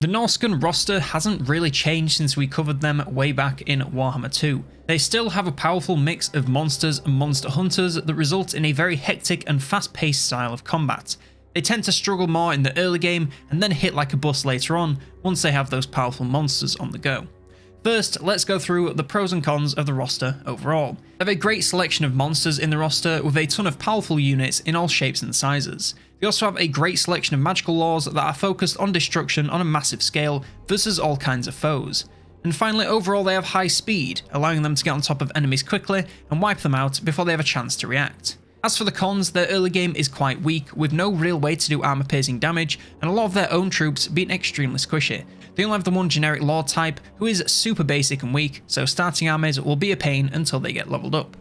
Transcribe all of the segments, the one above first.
The Norscan roster hasn't really changed since we covered them way back in Warhammer 2. They still have a powerful mix of monsters and monster hunters that results in a very hectic and fast-paced style of combat. They tend to struggle more in the early game and then hit like a bus later on once they have those powerful monsters on the go. First, let's go through the pros and cons of the roster overall. They have a great selection of monsters in the roster with a ton of powerful units in all shapes and sizes. They also have a great selection of magical laws that are focused on destruction on a massive scale versus all kinds of foes. And finally, overall they have high speed, allowing them to get on top of enemies quickly and wipe them out before they have a chance to react. As for the cons, their early game is quite weak, with no real way to do armor piercing damage and a lot of their own troops being extremely squishy. They only have the one generic lord type who is super basic and weak, so starting armies will be a pain until they get leveled up.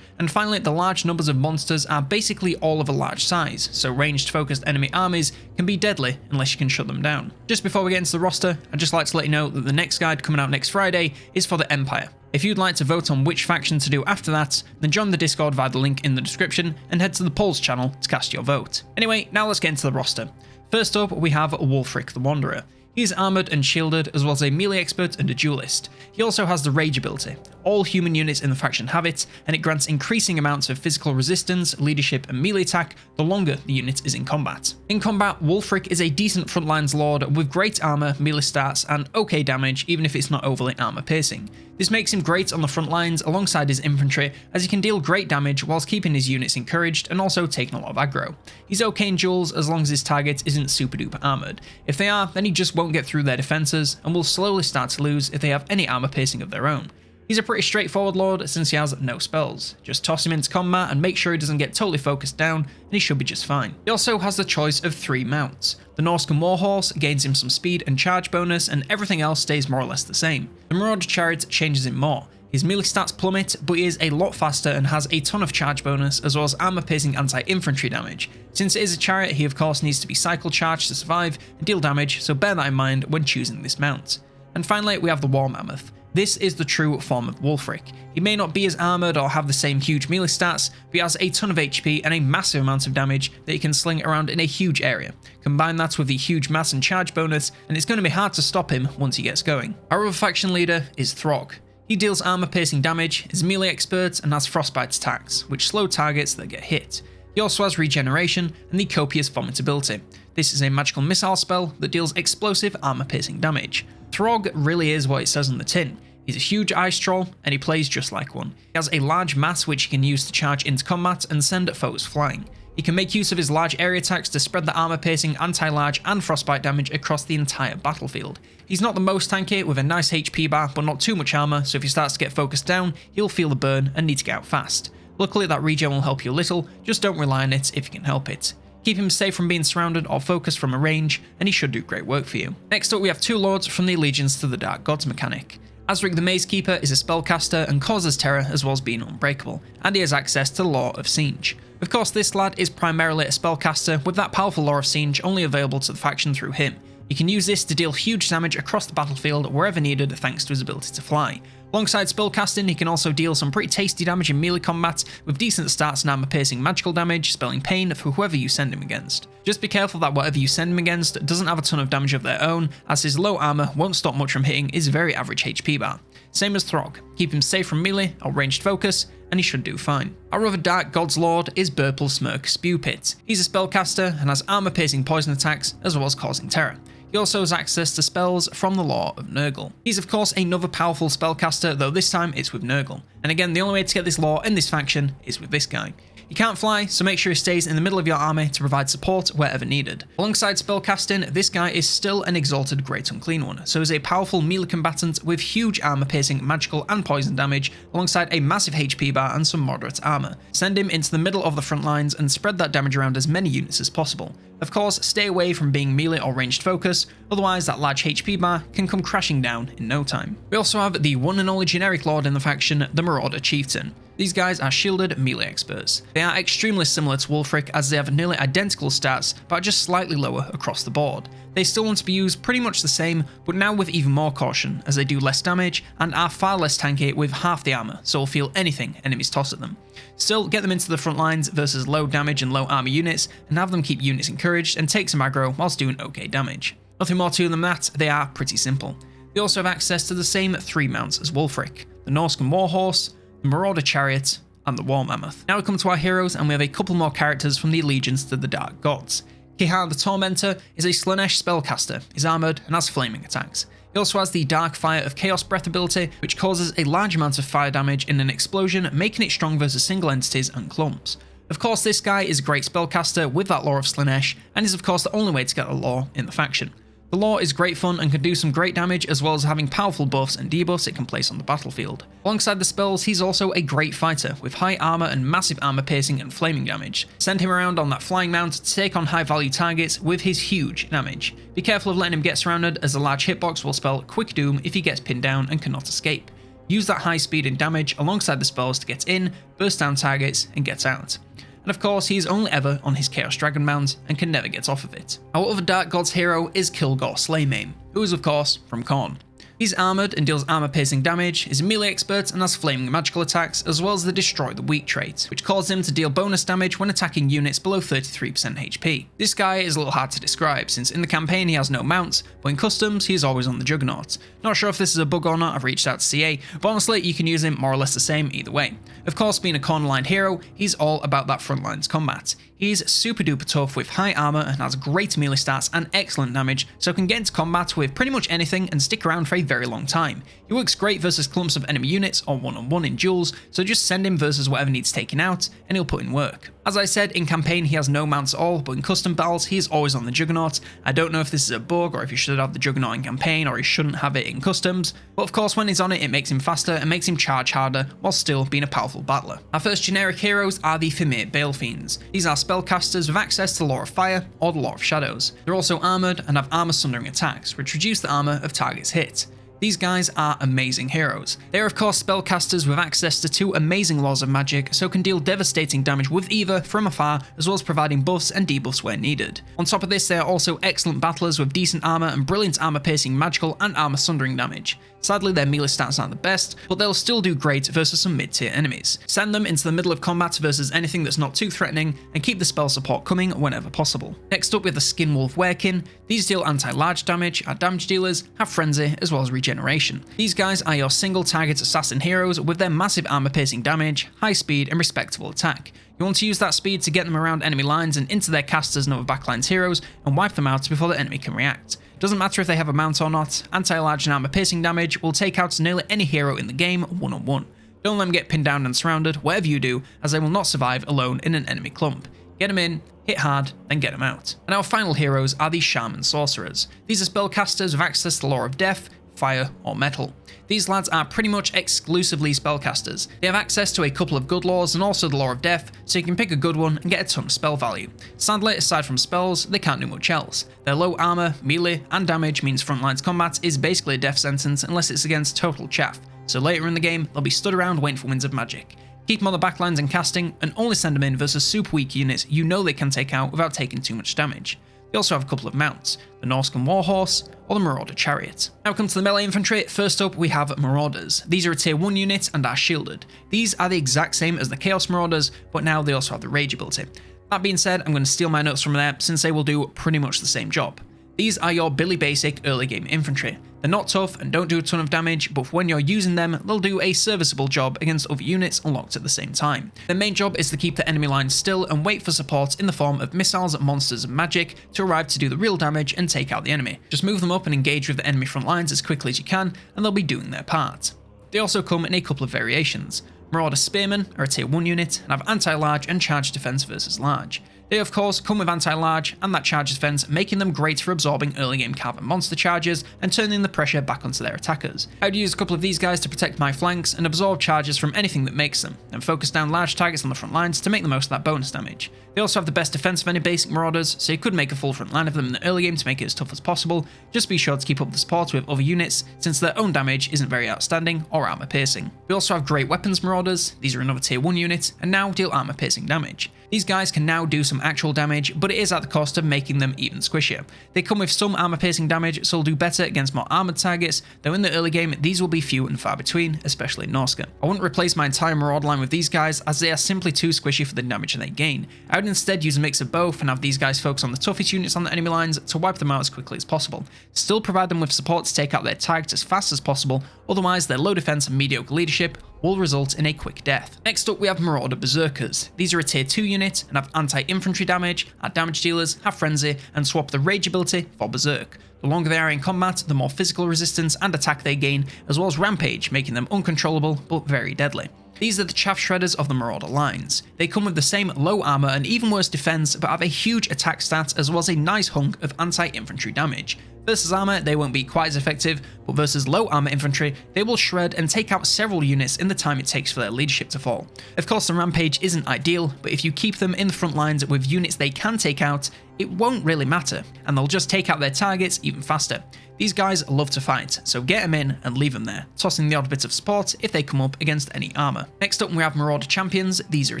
And finally, the large numbers of monsters are basically all of a large size, so ranged focused enemy armies can be deadly unless you can shut them down. Just before we get into the roster, I'd just like to let you know that the next guide coming out next Friday is for the Empire. If you'd like to vote on which faction to do after that, then join the Discord via the link in the description and head to the polls channel to cast your vote. Anyway, now let's get into the roster. First up, we have Wulfrik the Wanderer. He is armoured and shielded, as well as a melee expert and a duelist. He also has the Rage ability. All human units in the faction have it, and it grants increasing amounts of physical resistance, leadership and melee attack the longer the unit is in combat. In combat, Wulfrik is a decent frontlines lord with great armour, melee stats and okay damage even if it's not overly armour piercing. This makes him great on the front lines alongside his infantry, as he can deal great damage whilst keeping his units encouraged and also taking a lot of aggro. He's okay in duels as long as his target isn't super duper armoured. If they are, then he just won't get through their defences and will slowly start to lose if they have any armour piercing of their own. He's a pretty straightforward lord since he has no spells. Just toss him into combat and make sure he doesn't get totally focused down and he should be just fine. He also has the choice of 3 mounts. The Norscan Warhorse gains him some speed and charge bonus, and everything else stays more or less the same. The Marauder Chariots changes him more. His melee stats plummet, but he is a lot faster and has a ton of charge bonus as well as armor piercing anti-infantry damage. Since it is a chariot, he of course needs to be cycle charged to survive and deal damage, so bear that in mind when choosing this mount. And finally, we have the War Mammoth. This is the true form of Wulfrik. He may not be as armoured or have the same huge melee stats, but he has a ton of HP and a massive amount of damage that he can sling around in a huge area. Combine that with the huge mass and charge bonus, and it's going to be hard to stop him once he gets going. Our other faction leader is Throgg. He deals armour piercing damage, is melee expert, and has frostbite attacks, which slow targets that get hit. He also has regeneration and the copious vomit ability. This is a magical missile spell that deals explosive armour piercing damage. Throgg really is what it says on the tin. He's a huge ice troll and he plays just like one. He has a large mass which he can use to charge into combat and send foes flying. He can make use of his large area attacks to spread the armour piercing, anti-large and frostbite damage across the entire battlefield. He's not the most tanky with a nice HP bar but not too much armour, so if he starts to get focused down, he'll feel the burn and need to get out fast. Luckily that regen will help you a little, just don't rely on it if you can help it. Keep him safe from being surrounded or focused from a range, and he should do great work for you. Next up we have 2 lords from the Allegiance to the Dark Gods mechanic. Azrik the Mazekeeper is a spellcaster and causes terror as well as being unbreakable, and he has access to the Law of Siege. Of course this lad is primarily a spellcaster, with that powerful Law of Siege only available to the faction through him. He can use this to deal huge damage across the battlefield wherever needed thanks to his ability to fly. Alongside spellcasting, he can also deal some pretty tasty damage in melee combat with decent stats and armor piercing magical damage, spelling pain for whoever you send him against. Just be careful that whatever you send him against doesn't have a ton of damage of their own, as his low armor won't stop much from hitting his very average HP bar. Same as Throgg, keep him safe from melee or ranged focus, and he should do fine. Our other Dark God's Lord is Burple Spew Pit. He's a spellcaster and has armor piercing poison attacks as well as causing terror. He also has access to spells from the Law of Nurgle. He's of course another powerful spellcaster, though this time it's with Nurgle. And again, the only way to get this law in this faction is with this guy. He can't fly, so make sure he stays in the middle of your army to provide support wherever needed. Alongside spellcasting, this guy is still an exalted Great Unclean One, so is a powerful melee combatant with huge armor piercing, magical and poison damage, alongside a massive HP bar and some moderate armor. Send him into the middle of the front lines and spread that damage around as many units as possible. Of course, stay away from being melee or ranged focus, otherwise that large HP bar can come crashing down in no time. We also have the one and only generic lord in the faction, the Marauder Chieftain. These guys are shielded melee experts. They are extremely similar to Wulfrik as they have nearly identical stats but are just slightly lower across the board. They still want to be used pretty much the same, but now with even more caution as they do less damage and are far less tanky with half the armor, so will feel anything enemies toss at them. Still, get them into the front lines versus low damage and low armor units and have them keep units encouraged and take some aggro whilst doing okay damage. Nothing more to them than that, they are pretty simple. They also have access to the same 3 mounts as Wulfrik, the Norscan Warhorse, the Marauder Chariot, and the War Mammoth. Now we come to our heroes, and we have a couple more characters from the allegiance to the Dark Gods. Kihar the Tormentor is a Slaanesh spellcaster, is armoured and has flaming attacks. He also has the Dark Fire of Chaos Breath ability, which causes a large amount of fire damage in an explosion, making it strong versus single entities and clumps. Of course, this guy is a great spellcaster with that lore of Slaanesh, and is of course the only way to get the lore in the faction. The lore is great fun and can do some great damage, as well as having powerful buffs and debuffs it can place on the battlefield. Alongside the spells, he's also a great fighter, with high armor and massive armor piercing and flaming damage. Send him around on that flying mount to take on high value targets with his huge damage. Be careful of letting him get surrounded, as a large hitbox will spell quick doom if he gets pinned down and cannot escape. Use that high speed and damage alongside the spells to get in, burst down targets, and get out. And of course, he is only ever on his Chaos Dragon mount and can never get off of it. Our other Dark Gods hero is Killgore Maim, who is of course from Khorne. He's armoured and deals armor-piercing damage, is a melee expert and has flaming magical attacks, as well as the Destroy the Weak trait, which causes him to deal bonus damage when attacking units below 33% HP. This guy is a little hard to describe, since in the campaign he has no mounts, but in customs he is always on the Juggernaut. Not sure if this is a bug or not, I've reached out to CA, but honestly you can use him more or less the same either way. Of course, being a Khorne-aligned hero, he's all about that front lines combat. He's super duper tough with high armor and has great melee stats and excellent damage, so can get into combat with pretty much anything and stick around for a very long time. He works great versus clumps of enemy units or one-on-one in duels, so just send him versus whatever needs taken out and he'll put in work. As I said, in campaign he has no mounts at all, but in custom battles he is always on the Juggernaut. I don't know if this is a bug or if you should have the Juggernaut in campaign or he shouldn't have it in customs, but of course when he's on it, it makes him faster and makes him charge harder while still being a powerful battler. Our first generic heroes are the Fimir Balefiends. These are spellcasters with access to the Lore of Fire or the Lore of Shadows. They're also armoured and have armor sundering attacks, which reduce the armor of targets hit. These guys are amazing heroes. They are of course spellcasters with access to 2 amazing laws of magic, so can deal devastating damage with either from afar, as well as providing buffs and debuffs where needed. On top of this, they are also excellent battlers with decent armor and brilliant armor piercing magical and armor sundering damage. Sadly, their melee stats aren't the best, but they'll still do great versus some mid-tier enemies. Send them into the middle of combat versus anything that's not too threatening, and keep the spell support coming whenever possible. Next up, we have the Skin Wolf Werekin. These deal anti-large damage, are damage dealers, have frenzy, as well as regeneration. These guys are your single target assassin heroes with their massive armor piercing damage, high speed, and respectable attack. You want to use that speed to get them around enemy lines and into their casters and other backlines heroes, and wipe them out before the enemy can react. Doesn't matter if they have a mount or not, anti-large and armor piercing damage will take out nearly any hero in the game one-on-one. Don't let them get pinned down and surrounded, whatever you do, as they will not survive alone in an enemy clump. Get them in, hit hard, then get them out. And our final heroes are the Shaman Sorcerers. These are spellcasters with access to the Lore of Death, Fire, or Metal. These lads are pretty much exclusively spellcasters. They have access to a couple of good laws and also the Lore of Death, so you can pick a good one and get a ton of spell value. Sadly, aside from spells, they can't do much else. Their low armor, melee, and damage means frontlines combat is basically a death sentence unless it's against total chaff, so later in the game, they'll be stood around waiting for winds of magic. Keep them on the backlines and casting, and only send them in versus super weak units you know they can take out without taking too much damage. They also have a couple of mounts, the Norscan Warhorse or the Marauder Chariots. Now come to the melee infantry. First up we have Marauders. These are a tier 1 unit and are shielded. These are the exact same as the Chaos Marauders, but now they also have the Rage ability. That being said, I'm going to steal my notes from there since they will do pretty much the same job. These are your Billy Basic early game infantry. They're not tough and don't do a ton of damage, but when you're using them, they'll do a serviceable job against other units unlocked at the same time. Their main job is to keep the enemy lines still and wait for support in the form of missiles, monsters, and magic to arrive to do the real damage and take out the enemy. Just move them up and engage with the enemy front lines as quickly as you can, and they'll be doing their part. They also come in a couple of variations. Marauder Spearmen are a tier 1 unit and have anti-large and charge defense versus large. They of course come with anti-large and that charge defense, making them great for absorbing early game cav and monster charges and turning the pressure back onto their attackers. I'd use a couple of these guys to protect my flanks and absorb charges from anything that makes them, and focus down large targets on the front lines to make the most of that bonus damage. They also have the best defense of any basic Marauders, so you could make a full front line of them in the early game to make it as tough as possible. Just be sure to keep up the support with other units, since their own damage isn't very outstanding or armor piercing. We also have great weapons Marauders. These are another tier 1 unit and now deal armor piercing damage. These guys can now do some actual damage, but it is at the cost of making them even squishier. They come with some armor piercing damage, so will do better against more armored targets, though in the early game these will be few and far between, especially in Norsca. I wouldn't replace my entire Marauder line with these guys, as they are simply too squishy for the damage they gain. I would instead use a mix of both and have these guys focus on the toughest units on the enemy lines to wipe them out as quickly as possible. Still provide them with support to take out their targets as fast as possible, otherwise their low defense and mediocre leadership will result in a quick death. Next up we have Marauder Berserkers. These are a tier 2 unit and have anti-infantry damage, are damage dealers, have frenzy, and swap the rage ability for berserk. The longer they are in combat, the more physical resistance and attack they gain, as well as rampage, making them uncontrollable but very deadly. These are the chaff shredders of the Marauder lines. They come with the same low armor and even worse defense, but have a huge attack stat as well as a nice hunk of anti-infantry damage. Versus armor, they won't be quite as effective, but versus low armor infantry, they will shred and take out several units in the time it takes for their leadership to fall. Of course, the rampage isn't ideal, but if you keep them in the front lines with units they can take out, it won't really matter, and they'll just take out their targets even faster. These guys love to fight, so get them in and leave them there, tossing the odd bit of support if they come up against any armor. Next up we have Marauder Champions. These are a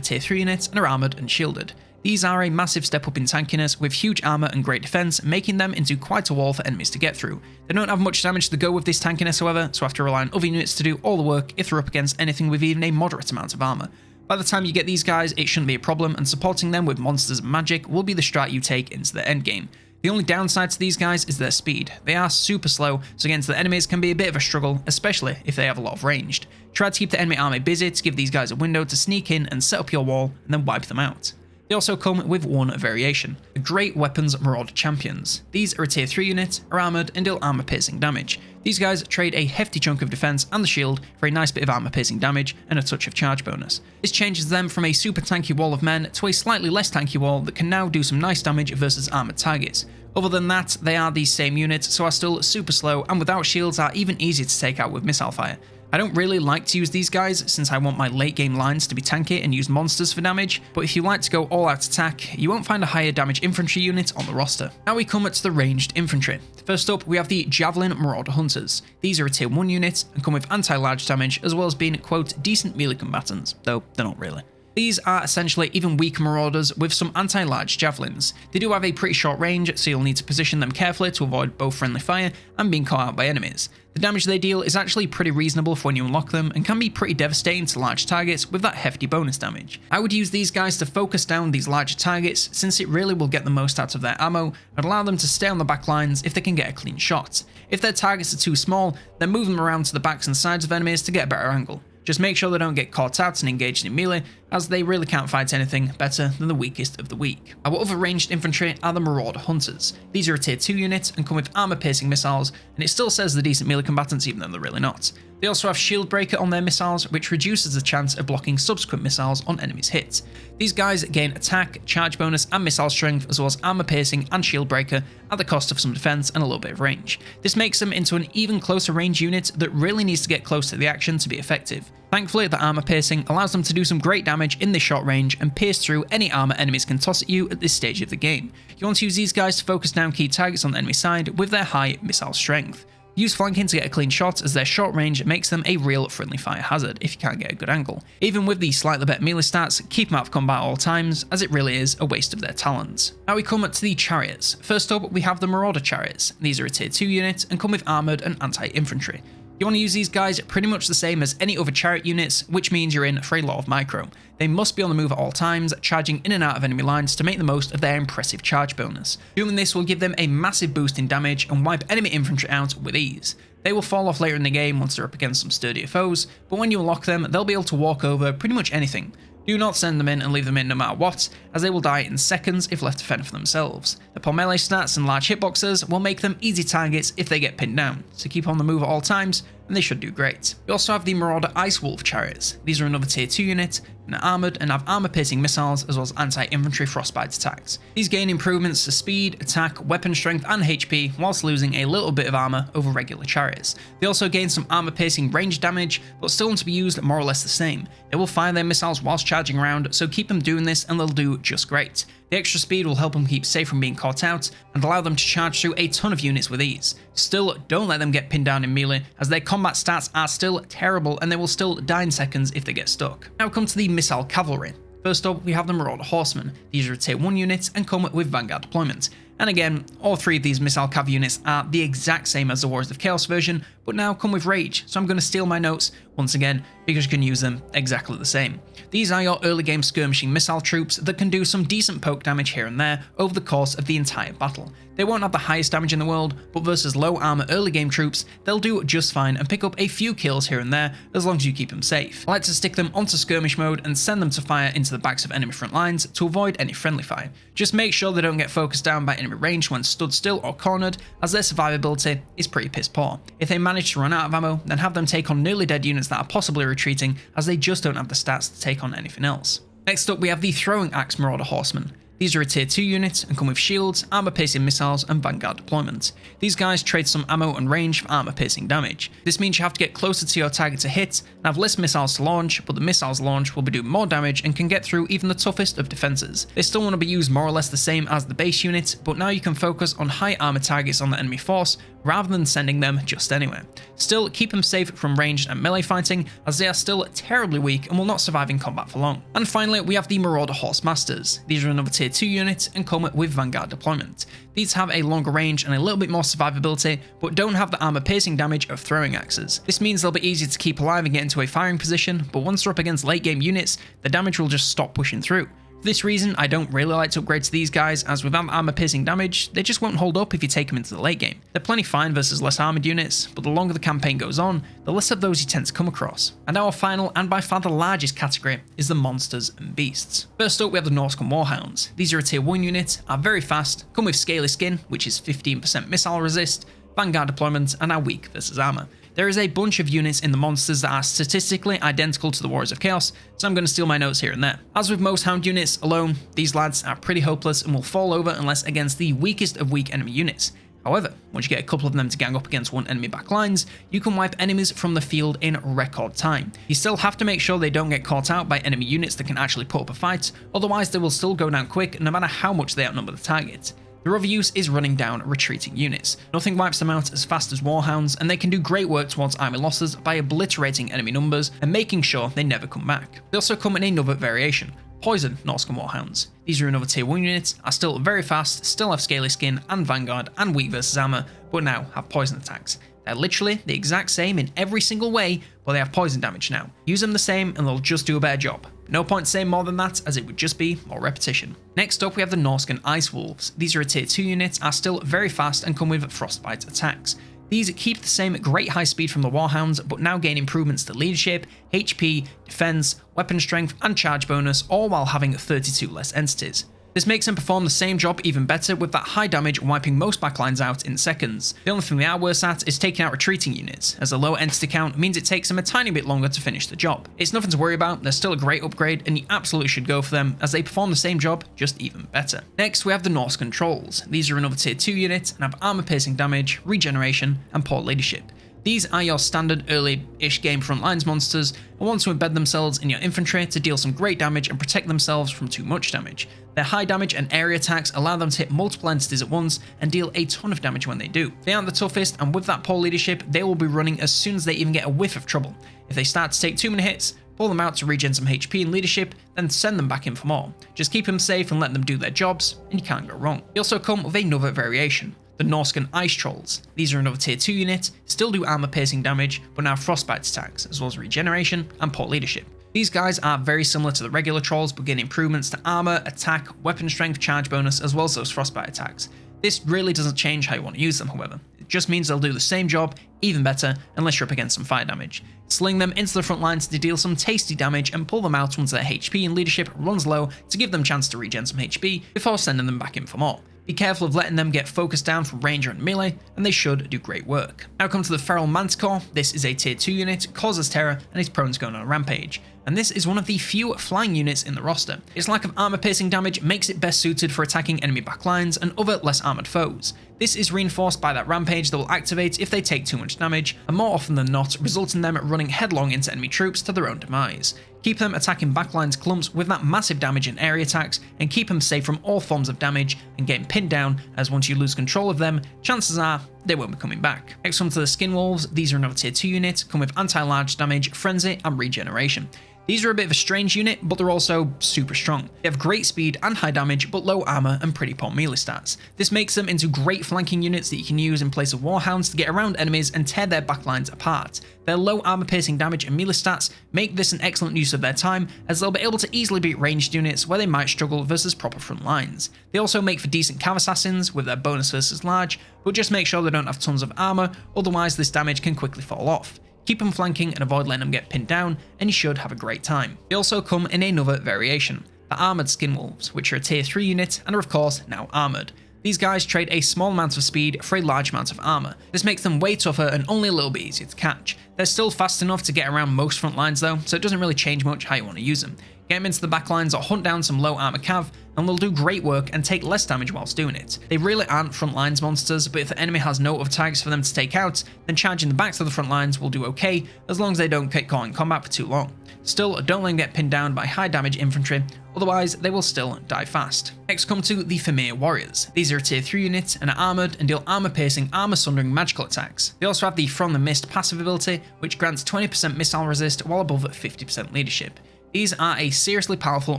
tier 3 unit and are armored and shielded. These are a massive step up in tankiness with huge armor and great defense, making them into quite a wall for enemies to get through. They don't have much damage to go with this tankiness however, so have to rely on other units to do all the work if they're up against anything with even a moderate amount of armor. By the time you get these guys, it shouldn't be a problem, and supporting them with monsters and magic will be the strat you take into the endgame. The only downside to these guys is their speed. They are super slow, so against the enemies can be a bit of a struggle, especially if they have a lot of ranged. Try to keep the enemy army busy to give these guys a window to sneak in and set up your wall, and then wipe them out. They also come with one variation, the Great Weapons Marauder Champions. These are a tier 3 unit, are armoured and deal armour piercing damage. These guys trade a hefty chunk of defense and the shield for a nice bit of armour piercing damage and a touch of charge bonus. This changes them from a super tanky wall of men to a slightly less tanky wall that can now do some nice damage versus armoured targets. Other than that, they are these same units, so are still super slow and without shields are even easier to take out with missile fire. I don't really like to use these guys since I want my late game lines to be tanky and use monsters for damage, but if you like to go all out attack, you won't find a higher damage infantry unit on the roster. Now we come to the ranged infantry. First up we have the Javelin Marauder Hunters. These are a tier 1 unit and come with anti-large damage as well as being quote decent melee combatants, though they're not really. These are essentially even weaker marauders with some anti-large javelins. They do have a pretty short range, so you'll need to position them carefully to avoid both friendly fire and being caught out by enemies. The damage they deal is actually pretty reasonable for when you unlock them and can be pretty devastating to large targets with that hefty bonus damage. I would use these guys to focus down these larger targets since it really will get the most out of their ammo and allow them to stay on the back lines if they can get a clean shot. If their targets are too small, then move them around to the backs and sides of enemies to get a better angle. Just make sure they don't get caught out and engaged in melee, as they really can't fight anything better than the weakest of the weak. Our other ranged infantry are the Marauder Hunters. These are a tier 2 unit and come with armor piercing missiles, and it still says they're decent melee combatants even though they're really not. They also have shield breaker on their missiles, which reduces the chance of blocking subsequent missiles on enemies' hits. These guys gain attack, charge bonus and missile strength as well as armor piercing and shield breaker at the cost of some defense and a little bit of range. This makes them into an even closer range unit that really needs to get close to the action to be effective. Thankfully, the armor piercing allows them to do some great damage in this short range and pierce through any armor enemies can toss at you at this stage of the game. You want to use these guys to focus down key targets on the enemy side with their high missile strength. Use flanking to get a clean shot as their short range makes them a real friendly fire hazard if you can't get a good angle. Even with the slightly better melee stats, keep them out of combat at all times as it really is a waste of their talents. Now we come to the Chariots. First up we have the Marauder Chariots. These are a tier 2 unit and come with armoured and anti-infantry. You want to use these guys pretty much the same as any other chariot units, which means you're in for a lot of micro. They must be on the move at all times, charging in and out of enemy lines to make the most of their impressive charge bonus. Doing this will give them a massive boost in damage and wipe enemy infantry out with ease. They will fall off later in the game once they're up against some sturdier foes, but when you unlock them, they'll be able to walk over pretty much anything. Do not send them in and leave them in no matter what, as they will die in seconds if left to fend for themselves. The poor melee stats and large hitboxes will make them easy targets if they get pinned down, so keep on the move at all times, and they should do great. We also have the Marauder Ice Wolf Chariots. These are another tier 2 unit, and are armoured and have armour piercing missiles as well as anti-infantry frostbite attacks. These gain improvements to speed, attack, weapon strength and HP whilst losing a little bit of armour over regular chariots. They also gain some armour piercing range damage, but still want to be used more or less the same. They will fire their missiles whilst charging around, so keep them doing this and they'll do just great. The extra speed will help them keep safe from being caught out and allow them to charge through a ton of units with ease. Still, don't let them get pinned down in melee, as their combat stats are still terrible and they will still die in seconds if they get stuck. Now come to the Missile Cavalry. First up, we have the Marauder Horsemen. These are tier 1 units and come with Vanguard deployment. And again, all three of these missile cav units are the exact same as the Warriors of Chaos version, but now come with Rage, so I'm going to steal my notes once again because you can use them exactly the same. These are your early game skirmishing missile troops that can do some decent poke damage here and there over the course of the entire battle. They won't have the highest damage in the world, but versus low armor early game troops, they'll do just fine and pick up a few kills here and there as long as you keep them safe. I like to stick them onto skirmish mode and send them to fire into the backs of enemy front lines to avoid any friendly fire. Just make sure they don't get focused down by enemy range when stood still or cornered, as their survivability is pretty piss poor. If they manage to run out of ammo, then have them take on nearly dead units that are possibly retreating, as they just don't have the stats to take on anything else. Next up, we have the Throwing Axe Marauder Horsemen. These are a tier 2 unit and come with shields, armor piercing missiles and Vanguard deployment. These guys trade some ammo and range for armor piercing damage. This means you have to get closer to your target to hit and have less missiles to launch, but the missiles launched will be doing more damage and can get through even the toughest of defenses. They still want to be used more or less the same as the base unit, but now you can focus on high armor targets on the enemy force rather than sending them just anywhere. Still, keep them safe from ranged and melee fighting, as they are still terribly weak and will not survive in combat for long. And finally, we have the Marauder Horse Masters. These are another tier 2 unit and come with Vanguard deployment. These have a longer range and a little bit more survivability, but don't have the armor piercing damage of throwing axes. This means they'll be easy to keep alive and get into a firing position, but once they're up against late game units, the damage will just stop pushing through. For this reason, I don't really like to upgrade to these guys, as without armor piercing damage, they just won't hold up if you take them into the late game. They're plenty fine versus less armored units, but the longer the campaign goes on, the less of those you tend to come across. And our final and by far the largest category is the monsters and beasts. First up, we have the Norscan Warhounds. These are a tier 1 unit, are very fast, come with scaly skin, which is 15% missile resist, Vanguard deployment, and are weak versus armor. There is a bunch of units in the monsters that are statistically identical to the Warriors of Chaos, so I'm going to steal my notes here and there. As with most Hound units alone, these lads are pretty hopeless and will fall over unless against the weakest of weak enemy units. However, once you get a couple of them to gang up against one enemy back lines, you can wipe enemies from the field in record time. You still have to make sure they don't get caught out by enemy units that can actually put up a fight, otherwise they will still go down quick no matter how much they outnumber the target. Their other use is running down retreating units. Nothing wipes them out as fast as Warhounds, and they can do great work towards army losses by obliterating enemy numbers and making sure they never come back. They also come in another variation, Poison Norscan Warhounds. These are another tier 1 units, are still very fast, still have scaly skin and Vanguard and weak versus armor, but now have poison attacks. They're literally the exact same in every single way, but they have poison damage now. Use them the same and they'll just do a better job. No point saying more than that, as it would just be more repetition. Next up, we have the Norscan Ice Wolves. These are a tier 2 unit, are still very fast and come with frostbite attacks. These keep the same great high speed from the Warhounds, but now gain improvements to leadership, HP, defense, weapon strength, and charge bonus, all while having 32 less entities. This makes them perform the same job even better, with that high damage wiping most backlines out in seconds. The only thing they are worse at is taking out retreating units, as the low entity count means it takes them a tiny bit longer to finish the job. It's nothing to worry about, they're still a great upgrade, and you absolutely should go for them, as they perform the same job, just even better. Next, we have the Norscan Trolls. These are another tier 2 unit, and have armor piercing damage, regeneration, and poor leadership. These are your standard early-ish game frontlines monsters and want to embed themselves in your infantry to deal some great damage and protect themselves from too much damage. Their high damage and area attacks allow them to hit multiple entities at once and deal a ton of damage when they do. They aren't the toughest, and with that poor leadership, they will be running as soon as they even get a whiff of trouble. If they start to take too many hits, pull them out to regen some HP and leadership, then send them back in for more. Just keep them safe and let them do their jobs, and you can't go wrong. They also come with another variation, the Norscan Ice Trolls. These are another tier 2 unit, still do armor piercing damage, but now frostbite attacks, as well as regeneration and poor leadership. These guys are very similar to the regular trolls, but gain improvements to armor, attack, weapon strength, charge bonus, as well as those frostbite attacks. This really doesn't change how you want to use them, however. It just means they'll do the same job, even better, unless you're up against some fire damage. Sling them into the front lines to deal some tasty damage and pull them out once their HP and leadership runs low to give them a chance to regen some HP before sending them back in for more. Be careful of letting them get focused down from ranger and melee, and they should do great work. Now come to the Feral Manticore. This is a tier 2 unit, causes terror, and is prone to going on a rampage. And this is one of the few flying units in the roster. Its lack of armor piercing damage makes it best suited for attacking enemy backlines and other less armored foes. This is reinforced by that rampage that will activate if they take too much damage, and more often than not, result in them running headlong into enemy troops to their own demise. Keep them attacking backlines clumps with that massive damage and area attacks, and keep them safe from all forms of damage and getting pinned down, as once you lose control of them, chances are they won't be coming back. Next on to the Skin Wolves. These are another tier 2 unit, come with anti-large damage, frenzy, and regeneration. These are a bit of a strange unit, but they're also super strong. They have great speed and high damage, but low armor and pretty poor melee stats. This makes them into great flanking units that you can use in place of Warhounds to get around enemies and tear their backlines apart. Their low armor piercing damage and melee stats make this an excellent use of their time, as they'll be able to easily beat ranged units where they might struggle versus proper front lines. They also make for decent cav assassins with their bonus versus large, but just make sure they don't have tons of armor, otherwise this damage can quickly fall off. Keep them flanking and avoid letting them get pinned down, and you should have a great time. They also come in another variation, the Armoured Skin Wolves, which are a tier 3 unit and are of course now armoured. These guys trade a small amount of speed for a large amount of armor. This makes them way tougher and only a little bit easier to catch. They're still fast enough to get around most front lines though, so it doesn't really change much how you want to use them. Get them into the backlines or hunt down some low armor cav, and they'll do great work and take less damage whilst doing it. They really aren't front lines monsters, but if the enemy has no other tags for them to take out, then charging the backs of the front lines will do okay, as long as they don't get caught in combat for too long. Still, don't let them get pinned down by high damage infantry, otherwise they will still die fast. Next come to the Fimir Warriors. These are a tier 3 unit and are armoured and deal armour piercing, armour sundering magical attacks. They also have the From the Mist passive ability, which grants 20% missile resist while above 50% leadership. These are a seriously powerful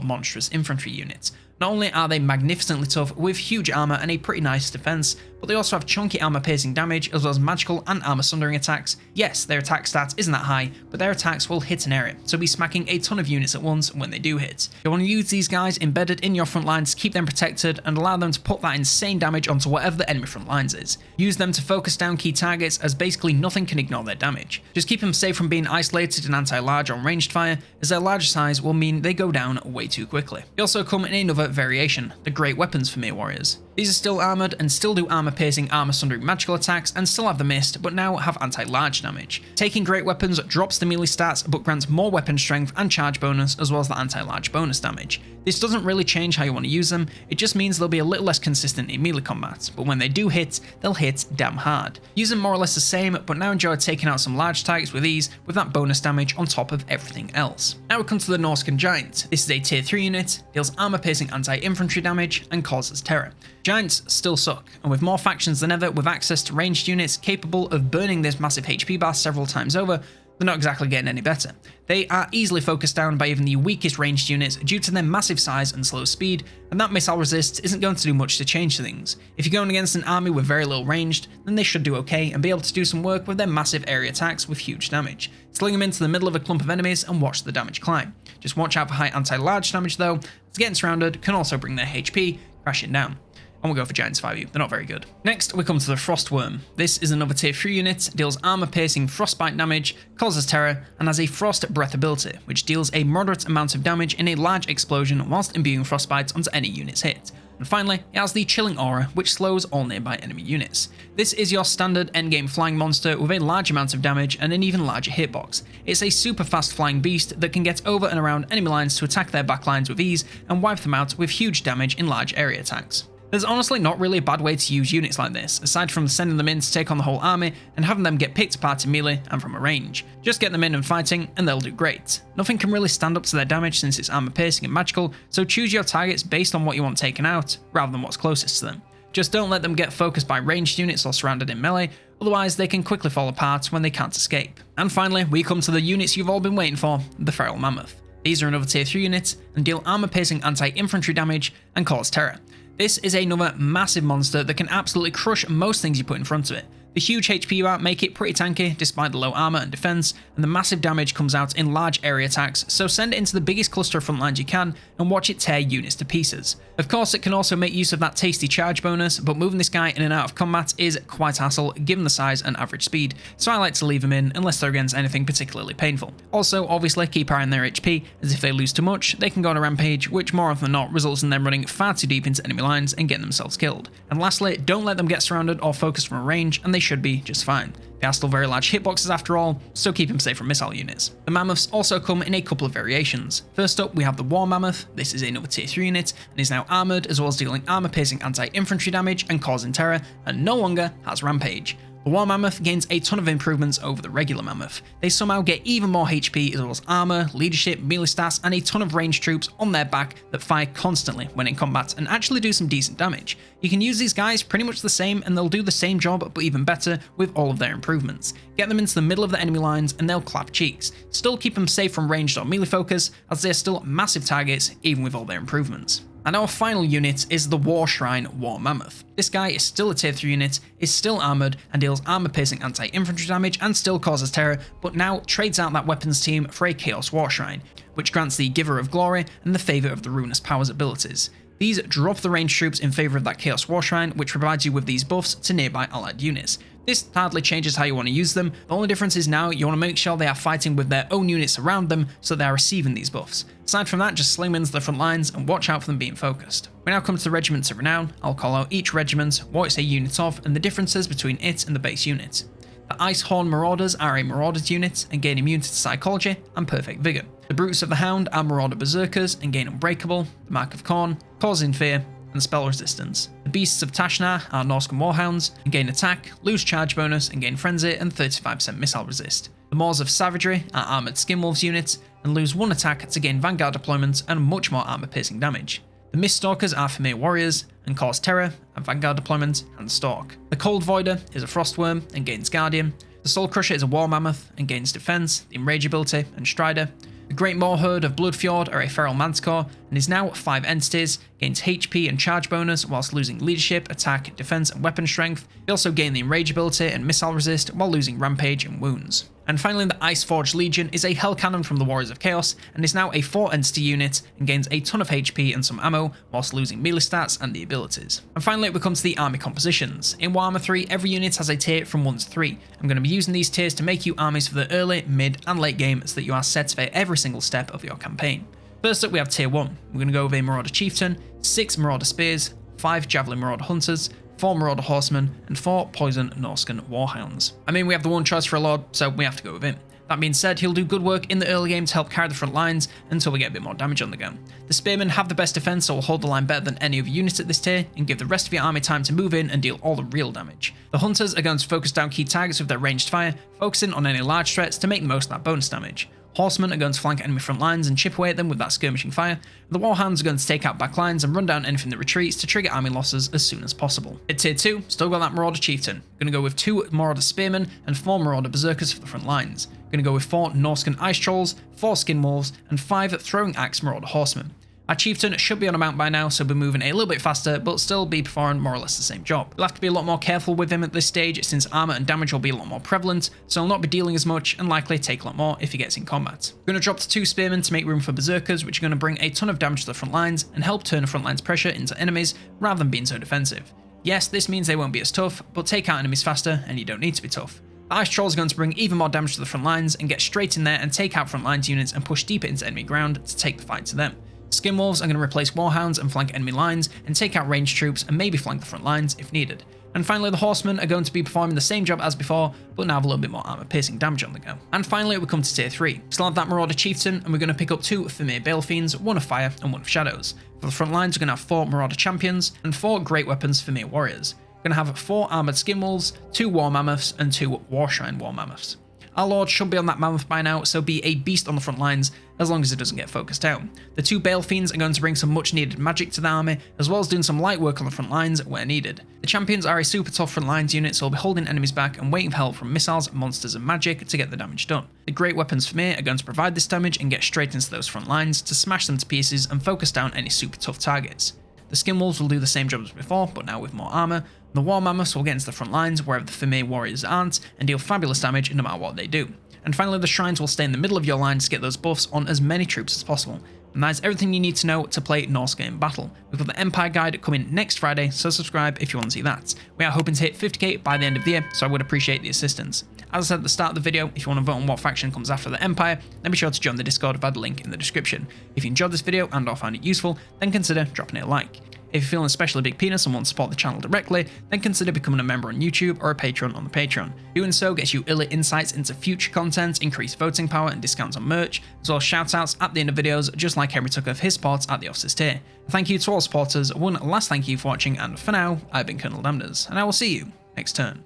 monstrous infantry unit. Not only are they magnificently tough with huge armor and a pretty nice defense, but they also have chunky armor piercing damage as well as magical and armor sundering attacks. Yes, their attack stats isn't that high, but their attacks will hit an area, so be smacking a ton of units at once when they do hit. You want to use these guys embedded in your front lines to keep them protected and allow them to put that insane damage onto whatever the enemy front lines is. Use them to focus down key targets, as basically nothing can ignore their damage. Just keep them safe from being isolated and anti-large on ranged fire, as their larger size will mean they go down way too quickly. They also come in another variation, the Great Weapons Fimir Warriors. These are still armoured and still do armour piercing, armour sundering magical attacks and still have the mist, but now have anti-large damage. Taking Great Weapons drops the melee stats but grants more weapon strength and charge bonus as well as the anti-large bonus damage. This doesn't really change how you want to use them, it just means they'll be a little less consistent in melee combat, but when they do hit, they'll hit damn hard. Use them more or less the same, but now enjoy taking out some large targets with ease with that bonus damage on top of everything else. Now we come to the Norscan Giant. This is a tier 3 unit, deals armour piercing anti-infantry damage and causes terror. Giants still suck, and with more factions than ever with access to ranged units capable of burning this massive HP bar several times over, they're not exactly getting any better. They are easily focused down by even the weakest ranged units due to their massive size and slow speed, and that missile resist isn't going to do much to change things. If you're going against an army with very little ranged, then they should do okay and be able to do some work with their massive area attacks with huge damage. Sling them into the middle of a clump of enemies and watch the damage climb. Just watch out for high anti-large damage though, as getting surrounded can also bring their HP crashing down. And we'll go for Giants 5U, they're not very good. Next, we come to the Frost Wyrm. This is another tier 3 unit, deals armor piercing frostbite damage, causes terror, and has a frost breath ability, which deals a moderate amount of damage in a large explosion whilst imbuing frostbite onto any units hit. And finally, it has the Chilling Aura, which slows all nearby enemy units. This is your standard endgame flying monster with a large amount of damage and an even larger hitbox. It's a super fast flying beast that can get over and around enemy lines to attack their backlines with ease and wipe them out with huge damage in large area attacks. There's honestly not really a bad way to use units like this, aside from sending them in to take on the whole army and having them get picked apart in melee and from a range. Just get them in and fighting and they'll do great. Nothing can really stand up to their damage since it's armor piercing and magical, so choose your targets based on what you want taken out, rather than what's closest to them. Just don't let them get focused by ranged units or surrounded in melee, otherwise they can quickly fall apart when they can't escape. And finally, we come to the units you've all been waiting for, the Feral Mammoth. These are another tier 3 unit and deal armor piercing anti-infantry damage and cause terror. This is another massive monster that can absolutely crush most things you put in front of it. The huge HP bar make it pretty tanky despite the low armor and defense, and the massive damage comes out in large area attacks, so send it into the biggest cluster of front lines you can and watch it tear units to pieces. Of course, it can also make use of that tasty charge bonus, but moving this guy in and out of combat is quite a hassle given the size and average speed, so I like to leave him in unless they're against anything particularly painful. Also, obviously keep eye on their HP, as if they lose too much, they can go on a rampage, which more often than not results in them running far too deep into enemy lines and getting themselves killed. And lastly, don't let them get surrounded or focused from a range, and they should be just fine. They are still very large hitboxes after all, so keep them safe from missile units. The Mammoths also come in a couple of variations. First up, we have the War Mammoth. This is another tier 3 unit and is now armoured, as well as dealing armour piercing anti-infantry damage and causing terror, and no longer has rampage. The War Mammoth gains a ton of improvements over the regular Mammoth. They somehow get even more HP as well as armor, leadership, melee stats, and a ton of ranged troops on their back that fire constantly when in combat and actually do some decent damage. You can use these guys pretty much the same and they'll do the same job but even better with all of their improvements. improvements. Get them into the middle of the enemy lines and they'll clap cheeks. Still keep them safe from ranged or melee focus, as they're still massive targets even with all their improvements. And our final unit is the War Shrine War Mammoth. This guy is still a tier 3 unit, is still armoured and deals armour piercing anti-infantry damage and still causes terror, but now trades out that weapons team for a Chaos War Shrine, which grants the Giver of Glory and the Favour of the Ruinous Powers abilities. These drop the ranged troops in favour of that Chaos War Shrine, which provides you with these buffs to nearby allied units. This hardly changes how you want to use them. The only difference is now you want to make sure they are fighting with their own units around them so they are receiving these buffs. Aside from that, just sling them into the front lines and watch out for them being focused. We now come to the Regiments of Renown. I'll call out each regiment, what it's a unit of, and the differences between it and the base unit. The Icehorn Marauders are a Marauders unit and gain immunity to Psychology and Perfect Vigour. The Brutes of the Hound are Marauder Berserkers and gain Unbreakable, the Mark of Khorne, Causing Fear, and Spell Resistance. The Beasts of Tashnar are Norscan Warhounds and gain Attack, lose Charge bonus, and gain Frenzy and 35% Missile Resist. The Maws of Savagery are Armoured Skinwolves units and lose 1 attack to gain Vanguard deployment and much more armour piercing damage. The Miststalkers are Fimir Warriors and cause Terror and Vanguard deployment and Stalk. The Cold Voider is a Frostworm and gains Guardian. The Soul Crusher is a War Mammoth and gains Defense, the Enrage ability, and Strider. The Great Maw Herd of Bloodfjord are a Feral Manticore and is now 5 entities, gains HP and charge bonus whilst losing leadership, attack, defense and weapon strength. They also gain the Enrage ability and missile resist while losing rampage and wounds. And finally, the Iceforged Legion is a Hell Cannon from the Warriors of Chaos and is now a 4 entity unit and gains a ton of HP and some ammo whilst losing melee stats and the abilities. And finally, we come to the army compositions. In Warhammer 3, every unit has a tier from 1 to 3. I'm going to be using these tiers to make you armies for the early, mid and late game so that you are set for every single step of your campaign. First up, we have tier 1. We're going to go with a Marauder Chieftain, 6 Marauder Spears, 5 Javelin Marauder Hunters, 4 Marauder Horsemen, and 4 Poison Norscan Warhounds. I mean, we have the one choice for a Lord, so we have to go with him. That being said, he'll do good work in the early game to help carry the front lines until we get a bit more damage on the go. The Spearmen have the best defense, so will hold the line better than any other unit at this tier and give the rest of your army time to move in and deal all the real damage. The Hunters are going to focus down key targets with their ranged fire, focusing on any large threats to make the most of that bonus damage. Horsemen are going to flank enemy front lines and chip away at them with that skirmishing fire. The Warhounds are going to take out back lines and run down anything that retreats to trigger army losses as soon as possible. At tier 2, still got that Marauder Chieftain. Going to go with 2 Marauder Spearmen and 4 Marauder Berserkers for the front lines. Going to go with 4 Norscan Ice Trolls, 4 Skinwolves, and 5 Throwing Axe Marauder Horsemen. Our Chieftain should be on a mount by now, so be moving a little bit faster, but still be performing more or less the same job. You'll have to be a lot more careful with him at this stage, since armor and damage will be a lot more prevalent, so he'll not be dealing as much and likely take a lot more if he gets in combat. We're going to drop to 2 Spearmen to make room for Berserkers, which are going to bring a ton of damage to the front lines and help turn the front lines pressure into enemies rather than being so defensive. Yes, this means they won't be as tough, but take out enemies faster and you don't need to be tough. The Ice Trolls are going to bring even more damage to the front lines and get straight in there and take out front lines units and push deeper into enemy ground to take the fight to them. Skinwolves are going to replace Warhounds and flank enemy lines and take out ranged troops and maybe flank the front lines if needed. And finally, the Horsemen are going to be performing the same job as before, but now have a little bit more armor piercing damage on the go. And finally, we come to tier 3. Still have that Marauder Chieftain, and we're going to pick up 2 Fimir Balefiends, 1 of Fire and 1 of Shadows. For the front lines, we're going to have 4 Marauder Champions and 4 Great Weapons Fimir Warriors. We're going to have 4 Armoured Skinwolves, 2 War Mammoths, and 2 War Shrine War Mammoths. Our Lord should be on that Mammoth by now, so be a beast on the front lines as long as it doesn't get focused down. The 2 Balefiends are going to bring some much needed magic to the army, as well as doing some light work on the front lines where needed. The Champions are a super tough front lines unit, so will be holding enemies back and waiting for help from missiles, monsters and magic to get the damage done. The Great Weapons Fimir are going to provide this damage and get straight into those front lines to smash them to pieces and focus down any super tough targets. The Skinwolves will do the same job as before, but now with more armor. The War Mammoths will get into the front lines wherever the Fimir Warriors aren't and deal fabulous damage no matter what they do. And finally, the Shrines will stay in the middle of your lines to get those buffs on as many troops as possible. And that is everything you need to know to play Norsca in battle. We've got the Empire Guide coming next Friday, so subscribe if you want to see that. We are hoping to hit 50k by the end of the year, so I would appreciate the assistance. As I said at the start of the video, if you want to vote on what faction comes after the Empire, then be sure to join the Discord via the link in the description. If you enjoyed this video and or found it useful, then consider dropping it a like. If you're feeling especially big penis and want to support the channel directly, then consider becoming a member on YouTube or a patron on the Patreon. Doing so gets you early insights into future content, increased voting power and discounts on merch, as well as shoutouts at the end of videos, just like Henry took of his supports at the officers tier. Thank you to all supporters, one last thank you for watching, and for now, I've been COLONELDAMNEDERS, and I will see you next turn.